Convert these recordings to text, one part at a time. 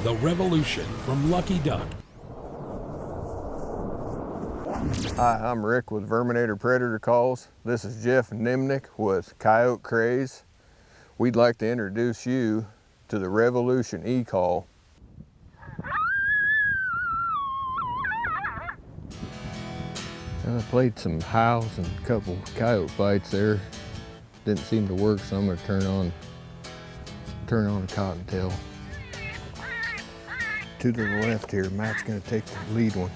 The Revolution from Lucky Duck. Hi, I'm Rick with Verminator Predator Calls. This is Geoff Nemnich with Coyote Craze. We'd like to introduce you to the Revolution E-Call. I played some howls and a couple coyote fights there. Didn't seem to work, so I'm gonna turn on a cottontail. To the left here, Matt's gonna take the lead one.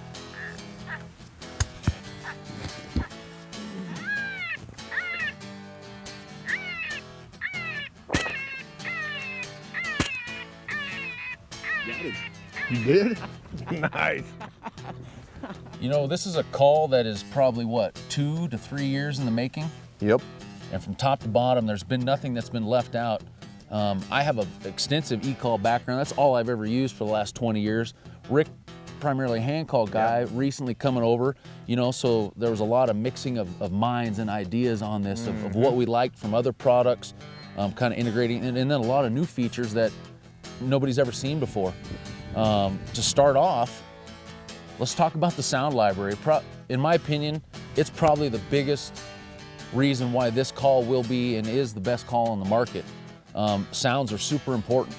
You did? Nice. You know, this is a call that is probably, what, 2 to 3 years in the making? Yep. And from top to bottom, there's been nothing that's been left out. I have an extensive e-call background. That's all I've ever used for the last 20 years. Rick, primarily hand call guy, recently coming over, you know, so there was a lot of mixing of minds and ideas on this, of what we liked from other products, kind of integrating, and then a lot of new features that nobody's ever seen before. To start off, let's talk about the sound library. In my opinion, it's probably the biggest reason why this call will be and is the best call on the market. Sounds are super important.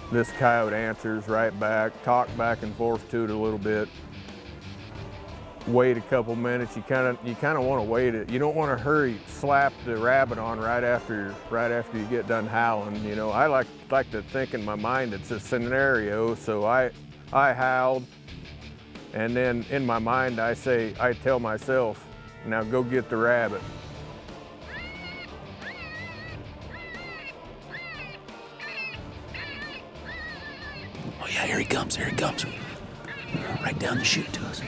This coyote answers right back, talk back and forth to it a little bit. Wait a couple minutes. You kind of want to wait it. You don't want to hurry, slap the rabbit on right after you get done howling. You know, I like to think in my mind it's a scenario. So I howled, and then in my mind I tell myself, now go get the rabbit. Oh yeah, here he comes, right down the chute to us.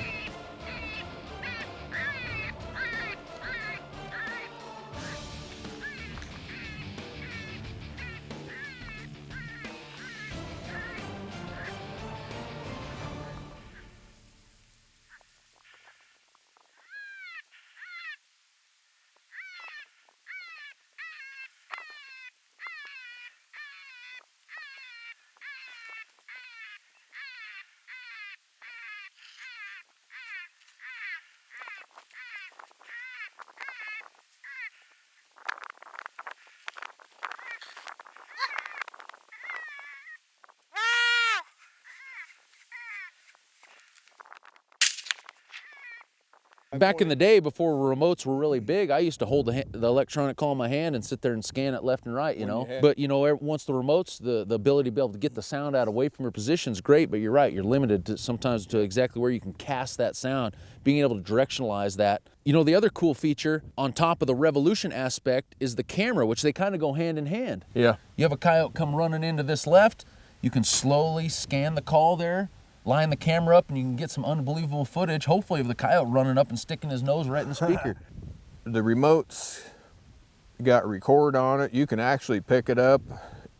Back in the day, before remotes were really big, I used to hold the electronic call in my hand and sit there and scan it left and right, you know. But, you know, once the remotes, the ability to be able to get the sound out away from your position is great, but you're right, you're limited sometimes to exactly where you can cast that sound, being able to directionalize that. You know, the other cool feature on top of the Revolution aspect is the camera, which they kind of go hand in hand. Yeah. You have a coyote come running into this left, you can slowly scan the call there, line the camera up, and you can get some unbelievable footage, hopefully of the coyote running up and sticking his nose right in the speaker. The remote's got record on it. You can actually pick it up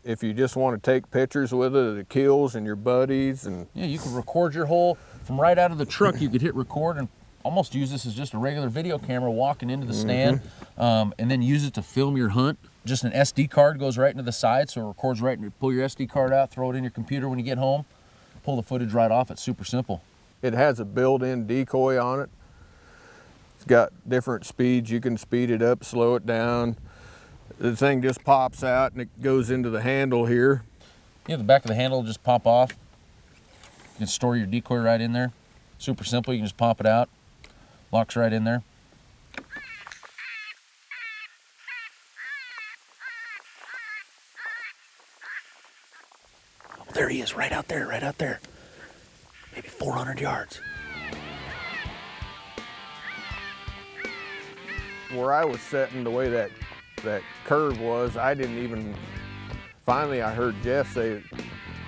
if you just want to take pictures with it of the kills and your buddies. And yeah, you can record your whole, from right out of the truck, you could hit record and almost use this as just a regular video camera walking into the stand, and then use it to film your hunt. Just an SD card goes right into the side, so it records right, and you pull your SD card out, throw it in your computer when you get home, pull the footage right off. It's super simple. It has a built-in decoy on it. It's got different speeds. You can speed it up, slow it down. The thing just pops out and it goes into the handle here. Yeah, the back of the handle will just pop off. You can store your decoy right in there. Super simple, you can just pop it out. Locks right in there. Oh, there he is, right out there, right out there. Maybe 400 yards. where I was setting, the way that curve was, I didn't even, finally I heard Geoff say,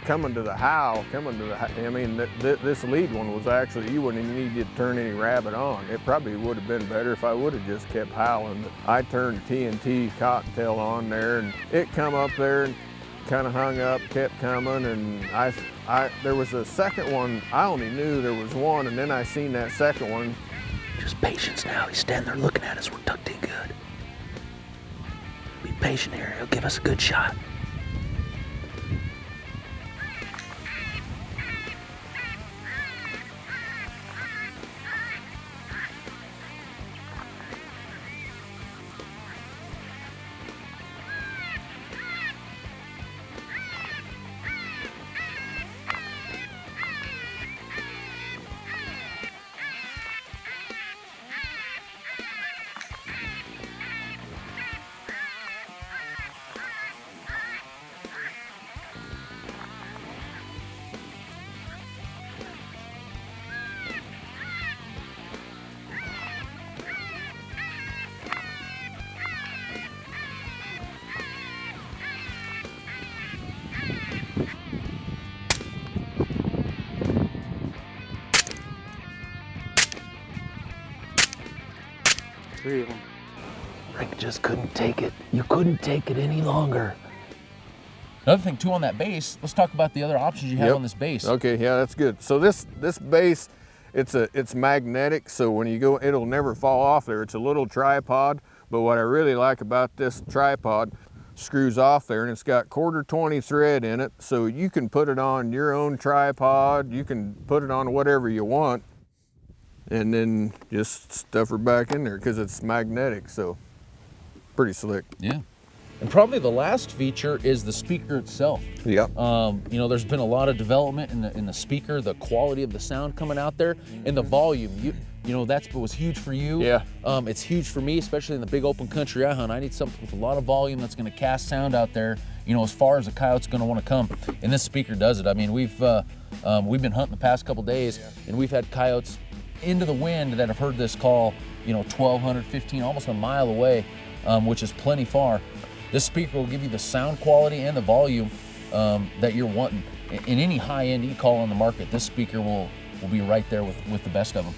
coming to the howl, I mean, this lead one was actually, you wouldn't even need to turn any rabbit on. It probably would have been better if I would have just kept howling. But I turned TNT cottontail on there, and it come up there and kind of hung up, kept coming, and there was a second one. I only knew there was one, and then I seen that second one. Just patience now. He's standing there looking at us. We're tucked in good. Be patient here. He'll give us a good shot. Three of them. Rick just couldn't take it. You couldn't take it any longer. Another thing too on that base, let's talk about the other options you have on this base. Okay, yeah, that's good. So this base, it's magnetic, so when you go, it'll never fall off there. It's a little tripod, but what I really like about this tripod, screws off there, and it's got 1/4 thread in it, so you can put it on your own tripod, you can put it on whatever you want, and then just stuff her back in there because it's magnetic, so pretty slick. Yeah. And probably the last feature is the speaker itself. Yep. You know, there's been a lot of development in the speaker, the quality of the sound coming out there, and the volume. You know, that's what was huge for you. Yeah. It's huge for me, especially in the big open country I hunt. I need something with a lot of volume that's going to cast sound out there, you know, as far as a coyote's going to want to come. And this speaker does it. I mean, we've been hunting the past couple days, and we've had coyotes into the wind that have heard this call, you know, 1,200, 15, almost a mile away, which is plenty far. This speaker will give you the sound quality and the volume that you're wanting. In any high-end e-call on the market, this speaker will be right there with the best of them.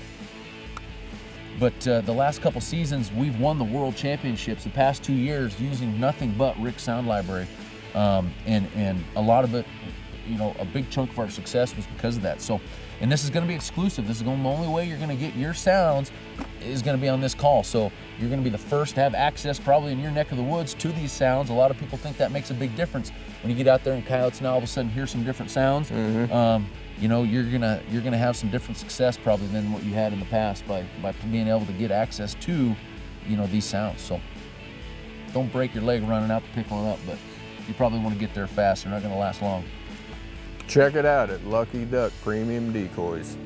But the last couple seasons, we've won the world championships the past 2 years using nothing but Rick's sound library. And a lot of it, you know, a big chunk of our success was because of that. So, and this is going to be exclusive. This is the only way you're going to get your sounds is going to be on this call. So you're going to be the first to have access probably in your neck of the woods to these sounds. A lot of people think that makes a big difference. When you get out there and coyotes now all of a sudden hear some different sounds, you know, you're gonna have some different success probably than what you had in the past by being able to get access to, you know, these sounds. So don't break your leg running out to pick one up, but you probably want to get there fast. They're not going to last long. Check it out at Lucky Duck Premium Decoys.